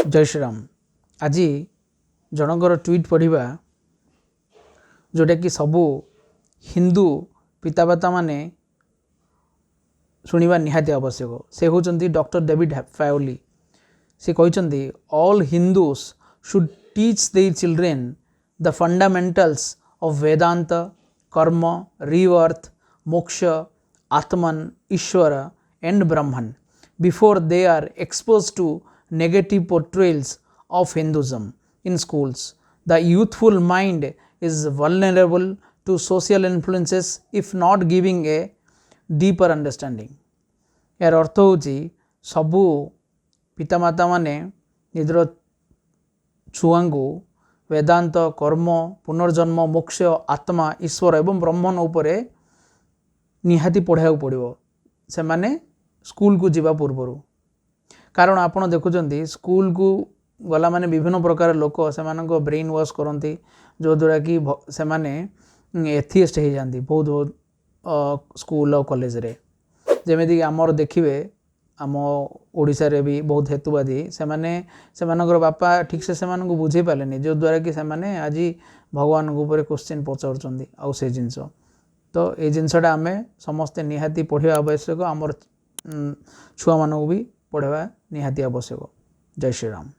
जय श्रीराम। आज जनकर ट्वीट पढ़ा जोटा कि सबू हिंदू पितामाता माने शुणा निहाती आवश्यक। से होचंदी डॉक्टर डेविड फैवली। से कहते all Hindus should teach their children the fundamentals of Vedanta, karma, rebirth, moksha, atman, Ishvara and Brahman before they are exposed to negative portrayals of Hinduism in schools. The youthful mind is vulnerable to social influences if not giving a deeper understanding. यार अर्थ होची सबू पितामाता माने निजर छुआंगु वेदांत, कर्म, पुनर्जन्म, मोक्ष, आत्मा, ईश्वर एवं ब्रह्मन उपरे निहाती पढ़ाया पड़ो से माने स्कूल को जीवा पूर्वर। कारण आपण देखुं स्कूल को गला माने विभिन्न प्रकार लोक से ब्रेन वॉश करती जो द्वारा कि से माने एथियस्ट हो जाती बहुत बहुत स्कूल और कॉलेज रे। जमीक आमर देखिए आम ओडिशा रे भी बहुत हेतुवादी से बापा ठीक से बुझे पारे जो द्वारा कि से आज भगवान ऊपर क्वेश्चन पचार आउ से जिनस। तो ये जिनसटा आम समस्ते निहाती पढ़ा आवश्यक। आमर छुआ मानू भी पढ़ावा निहाती आवश्यक। जय श्रीराम।